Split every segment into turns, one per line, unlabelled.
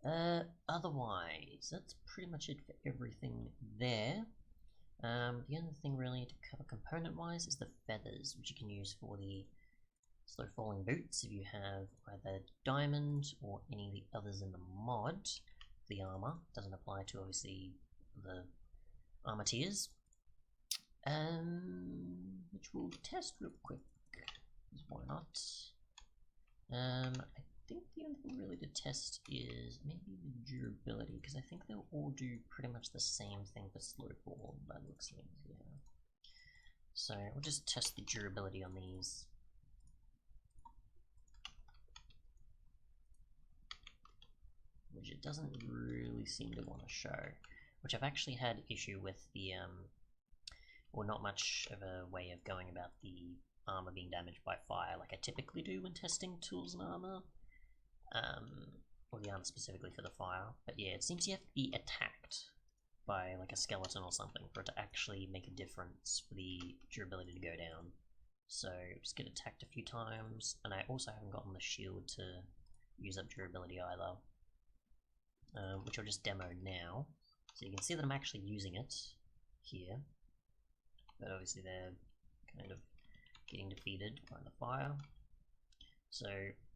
Otherwise, that's pretty much it for everything there. The only thing really to cover component-wise is the feathers, which you can use for the slow falling boots if you have either diamond or any of the others in the mod. The armor doesn't apply to obviously the armor tiers, which we'll test real quick. Why not? I think the only thing really to test is maybe the durability, because I think they'll all do pretty much the same thing for slow fall by the looks of things, yeah. So we'll just test the durability on these. Which it doesn't really seem to want to show. Which I've actually had issue with the, well, not much of a way of going about the armor being damaged by fire like I typically do when testing tools and armor. Or the armor specifically for the fire. But yeah, it seems you have to be attacked by like a skeleton or something for it to actually make a difference for the durability to go down. So just get attacked a few times, and I also haven't gotten the shield to use up durability either. Which I'll just demo now. So you can see that I'm actually using it here. But obviously they're kind of getting defeated by the fire. So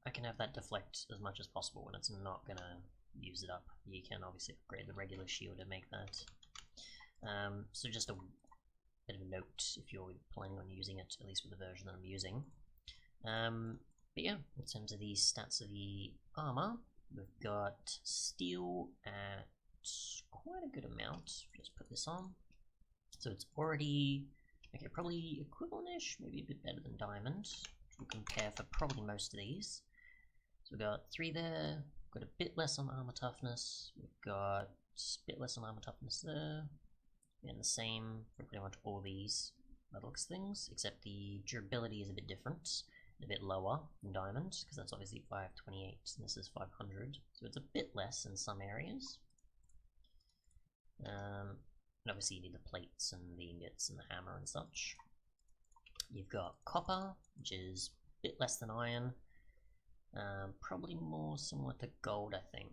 I can have that deflect as much as possible when it's not going to use it up. You can obviously upgrade the regular shield to make that. So just a bit of a note if you're planning on using it, at least with the version that I'm using. But yeah, in terms of the stats of the armor, we've got steel at quite a good amount. Just put this on. So it's already, okay, probably equivalent-ish, maybe a bit better than diamond. We'll compare for probably most of these. So we've got 3 there, got a bit less on armor toughness, we've got a bit less on armor toughness there, and the same for pretty much all these looks things, except the durability is a bit different. A bit lower than diamond, because that's obviously 528 and this is 500, so it's a bit less in some areas. And obviously you need the plates and the ingots and the hammer and such. You've got copper, which is a bit less than iron, probably more similar to gold I think,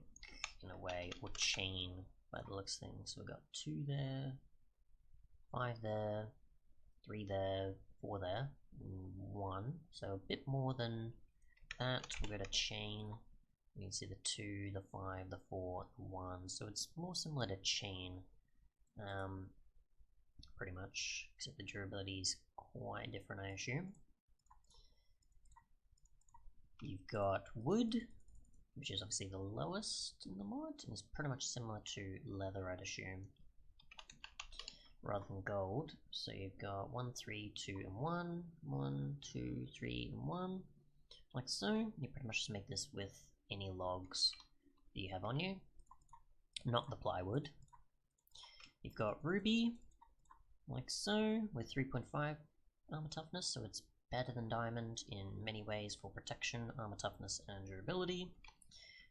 in a way, or chain by the looks of things. So we've got 2 there, 5 there, 3 there, 4 there, 1, so a bit more than that. We'll go to chain, you can see the 2, the 5, the 4, the 1, so it's more similar to chain, pretty much, except the durability is quite different I assume. You've got wood, which is obviously the lowest in the mod, and is pretty much similar to leather I'd assume, rather than gold. So you've got 1, 3, 2, and 1, 1, 2, 3, and 1, like so. You pretty much just make this with any logs that you have on you, not the plywood. You've got ruby, like so, with 3.5 armor toughness, so it's better than diamond in many ways for protection, armor toughness, and durability.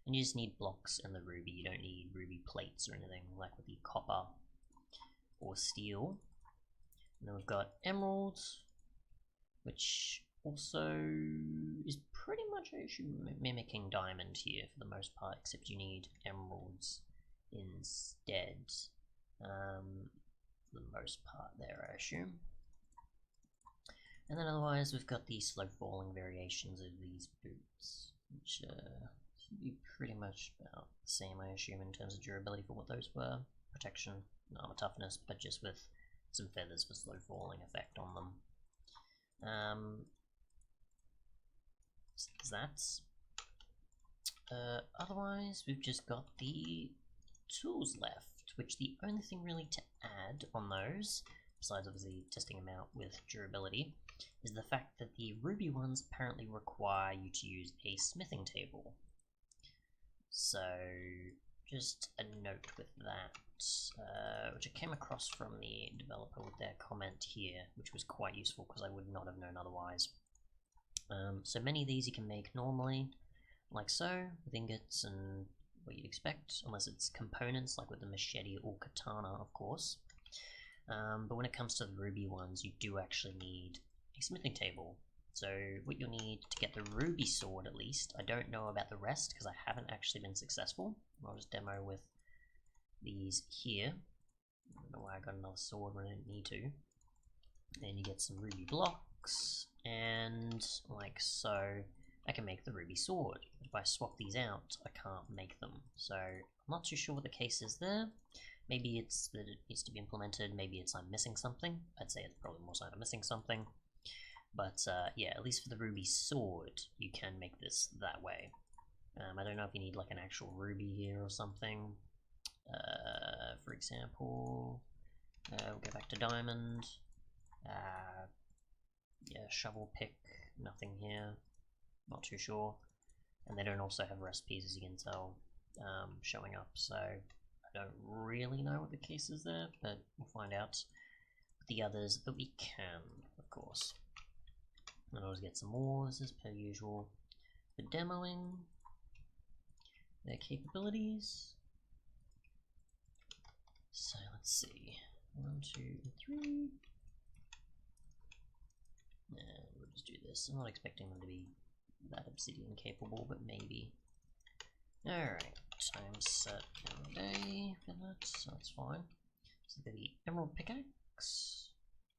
And you just need blocks and the ruby, you don't need ruby plates or anything like with the copper or steel. And then we've got emeralds, which also is pretty much actually mimicking diamond here for the most part, except you need emeralds instead, for the most part there I assume. And then otherwise we've got the slow falling variations of these boots, which should be pretty much about the same I assume in terms of durability for what those were, protection and armor toughness, but just with some feathers for slow falling effect on them. So that's otherwise we've just got the tools left, which the only thing really to add on those, besides obviously testing them out with durability, is the fact that the ruby ones apparently require you to use a smithing table. So just a note with that, which I came across from the developer with their comment here, which was quite useful because I would not have known otherwise. So many of these you can make normally, like so, with ingots and what you'd expect, unless it's components like with the machete or katana, of course. But when it comes to the ruby ones, you do actually need a smithing table. So what you'll need to get the ruby sword, at least, I don't know about the rest because I haven't actually been successful. I'll just demo with these here. I don't know why I got another sword when I didn't need to. And you get some ruby blocks, and like so, I can make the ruby sword. If I swap these out, I can't make them. So I'm not too sure what the case is there. Maybe it's that it needs to be implemented, maybe it's I'm missing something. I'd say it's probably more so I'm missing something. But yeah, at least for the ruby sword, you can make this that way. I don't know if you need like an actual ruby here or something. For example, we'll go back to diamond. Yeah, shovel pick, nothing here. Not too sure. And they don't also have recipes, as you can tell, showing up, so I don't really know what the case is there, but we'll find out with the others that we can, of course. And I'll just get some more, as per usual, for demoing their capabilities. So let's see, 1, 2, 3. And we'll just do this. I'm not expecting them to be that obsidian capable, but maybe. Alright, time set in the day for that, so that's fine. So the emerald pickaxe,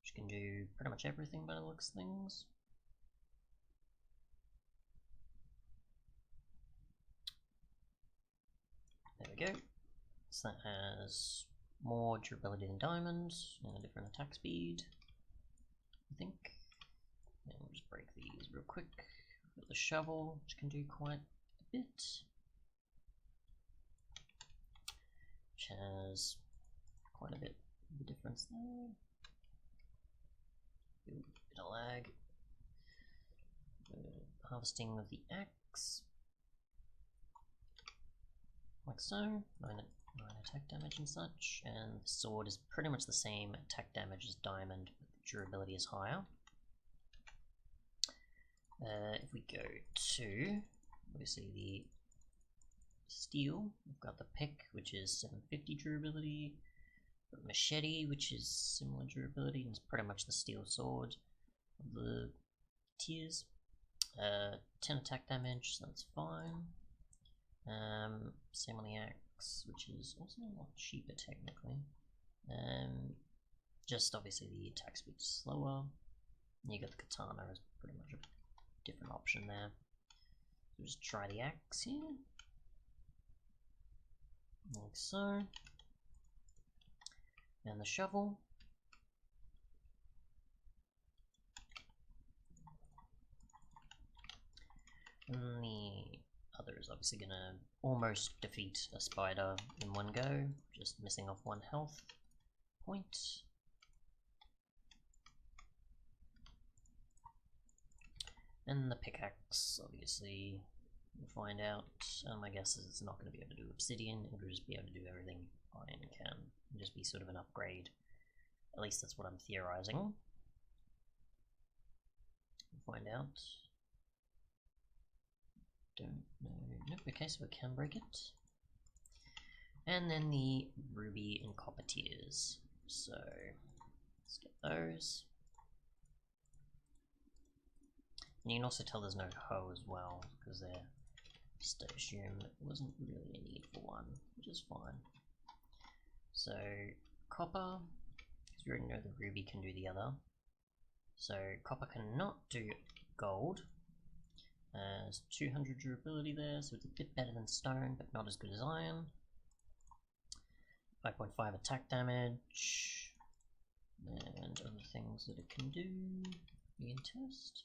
which can do pretty much everything by the looks of things. There we go. So that has more durability than diamond, and a different attack speed, I think. And we'll just break these real quick. We've got the shovel, which can do quite a bit. Which has quite a bit of a difference there. Ooh, bit of lag. Harvesting of the axe. Like so. 9 attack damage and such. And the sword is pretty much the same attack damage as diamond, but the durability is higher. If we go to, obviously, the steel, we've got the pick, which is 750 durability, the machete, which is similar durability, and it's pretty much the steel sword of the tiers. 10 attack damage, so that's fine. Same on the axe, which is also a lot cheaper technically. Just obviously the attack speed is slower. You got the katana as pretty much a different option there. So just try the axe here, like so, and the shovel. And the other is obviously gonna almost defeat a spider in one go, just missing off 1 health point. And the pickaxe, obviously, we'll find out. My guess is it's not going to be able to do obsidian, it will just be able to do everything iron can. It'll just be sort of an upgrade. At least that's what I'm theorizing. We'll find out. Don't know. Nope, okay, so we can break it. And then the ruby and copper tiers. So, let's get those. And you can also tell there's no hoe as well, because there just assume there wasn't really a need for one, which is fine. So, copper, because we already know the ruby can do the other. So, copper cannot do gold. There's 200 durability there, so it's a bit better than stone, but not as good as iron. 5.5 attack damage, and other things that it can do. Being test.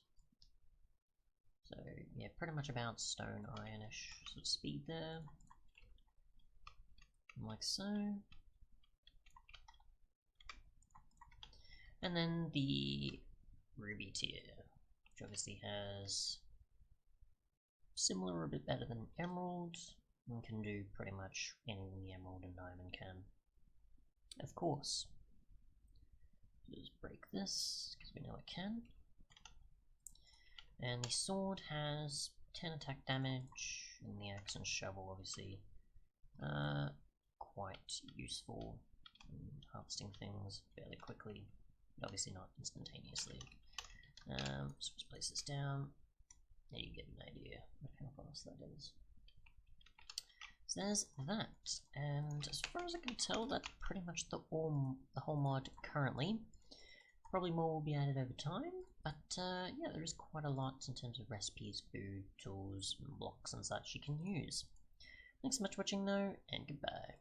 So yeah, pretty much about stone ironish sort of speed there, like so. And then the ruby tier, which obviously has similar or a bit better than emerald, and can do pretty much anything the emerald and diamond can. Of course. Just break this, because we know it can. And the sword has 10 attack damage, and the axe and shovel obviously quite useful in harvesting things fairly quickly, obviously not instantaneously. So let's place this down. There you get an idea of how fast that is. So there's that, and as far as I can tell, that's pretty much the whole mod currently. Probably more will be added over time, but yeah, there is quite a lot in terms of recipes, food, tools, blocks and such you can use. Thanks so much for watching though, and goodbye.